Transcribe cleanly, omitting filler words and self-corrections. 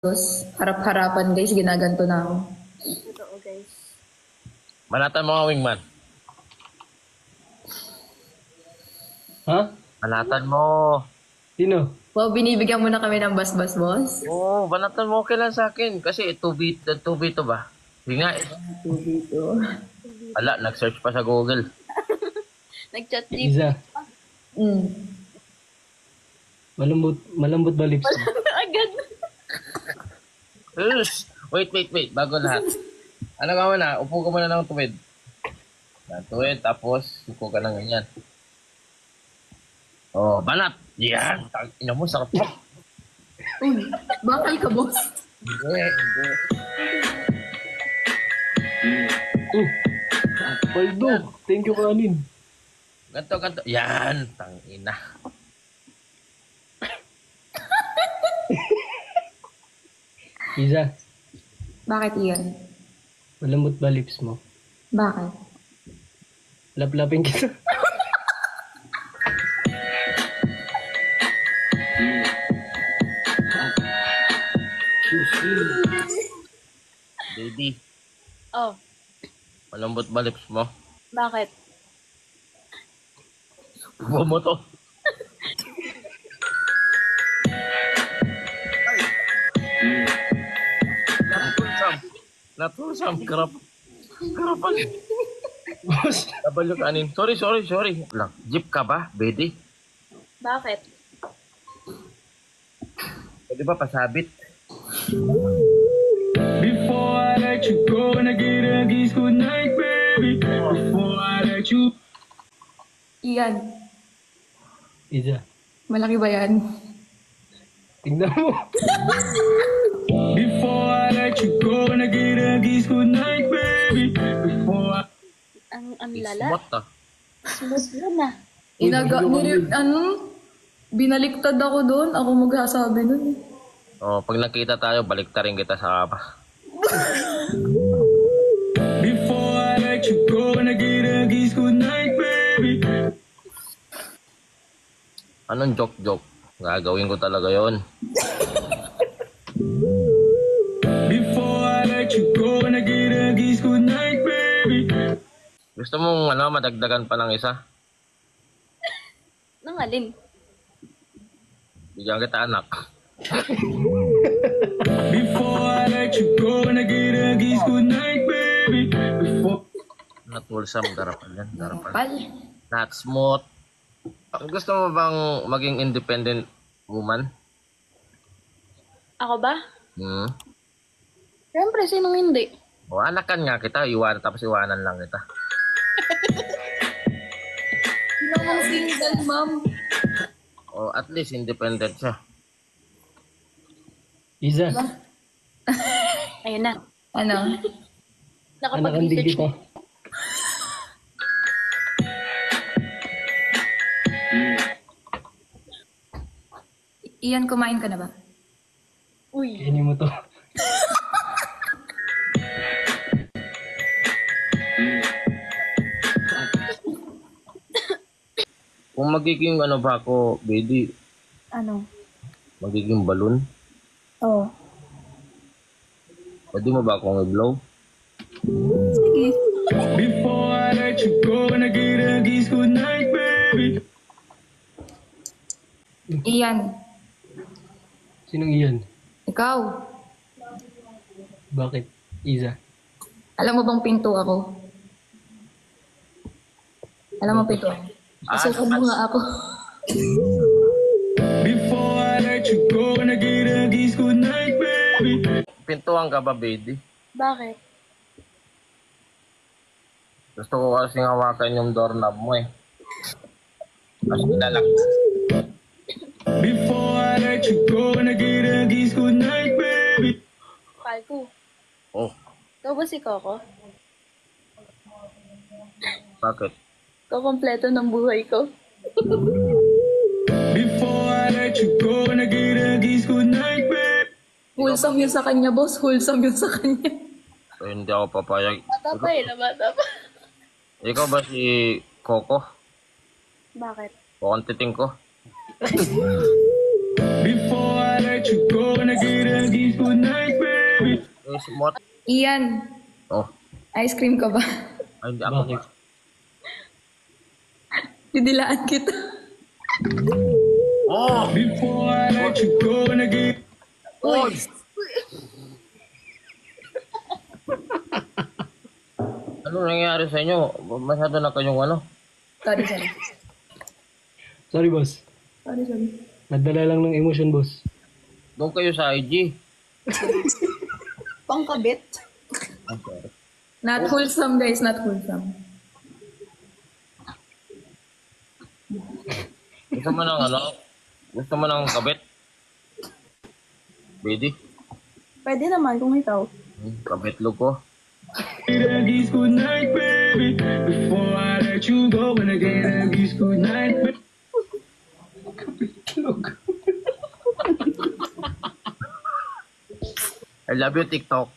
Tapos, harap-harapan guys, ginaganto na ako. Totoo, guys. Manatan mo nga, wingman. Ha? Manatan mo. Sino? Wow, binibigyan mo na kami ng bas-bas, boss. Oo, banatan mo okay lang sa akin. Kasi 2B to ba? Hindi nga. Dito. Ala, nag-search pa sa Google. Nag-chat GPT. Iza. Malambot ba lips mo? Agad. Wait. Bago lahat. Ano ka muna? Upo ka muna ng tuwid. Tuwid, tapos upo ka ng ganyan. Oh, banat. Yan. Ina mo, sarap mo. Uy, bakal ka, boss. Hindi. Paldo. Thank you, kanin. Ganto. Yan. Tangina. Iza. Bakit iyan? Malambot ba lips mo? Bakit? Laplapin kita. Baby, Oh, malambot ba lips mo? bakit? Buo mo to. Natulsam. Karapan. Boss. Tabal yung kanin. Sorry. Lang. Jeep ka ba, baby? Bakit? Pwede ba pasabit? Before I let you go and I get a kiss good night, baby. Before I let you Iyan. Iza. Malaki ba yan? Tingnan mo. Before I let you go and I get a kiss good night, baby. Before I Ang lala. Smot ah. Smooth yun ah. Binaliktad ako doon. Ako magsasabi nun. Oh, pag nakita tayo, balik ta rin kita sa kama. Before I let you go and I get a kiss good night, baby. Anong joke? Gagawin ko talaga yon. Before I let you go and I get a kiss good night, baby. Gusto mong madagdagan pa ng isa? Nang alin? Bigyan kita anak. Before I let you go and I get a kiss good night, baby. Before Natulsam, garapan yan. Garapan. Pal. Not smooth. Gusto mo bang maging independent woman? Ako ba? Siyempre, sinong hindi? O, anakan nga kita. Tapos iwanan lang kita. Sino ang single, ma'am? O, at least independent siya. Iza. Ayun na. Ano? Anakandig Nakapag-research kita. Iyan, kumain ka na ba? Uy. Kainin mo to. Kung magiging ba ako, baby, Ano? magiging balloon, Oh. pwede mo ba akong i-blow? Sige. Before I let you go and I get a kiss good night, baby. Iyan. Sinong iyan? Ikaw. Bakit? Iza. Alam mo bang pinto ako? Alam mo pinto ako? Pasukan mo nga ako. Before I let you go and I get a kiss good night, baby. Pintuan ka ba, baby? Bakit? Gusto ko kasing hawakan yung doorknob mo eh. Mas lalak. Before I let you go and I get a kiss good night, baby. Kalko. Oh, Ikaw ba si Coco? bakit? Ikaw kompleto ng buhay ko. Before I let you go and I get a kiss good night, baby. Wholesome yun sa kanya, boss. Wholesome yun sa kanya. So, hindi ako papayag. Bata pa eh, bata pa. Ikaw ba si Coco? Bakit? O ang titing ko? Before I let you go and I get a kiss, good night, baby. Yung smart. Ian, Oh, ice cream ka ba? ay, hindi ako. Bakit? Didilaan kita. Oh! Before I let you go, wanna get Oy! Ano nangyayari sa inyo? Masyado na kayong ano? Sorry, sorry. Sorry, boss. Sorry, sorry. Nadala lang ng emotion, boss. Doon kayo sa IG. Pangkabit. Not wholesome, guys. Not wholesome. Gusto mo ng ano? Gusto mo ng kabit? Pwede? Pwede naman kung ikaw. Kabit lo ko. a kiss, good night, baby. Before I let you go, wanna get a kiss, good night, baby. I love you, TikTok.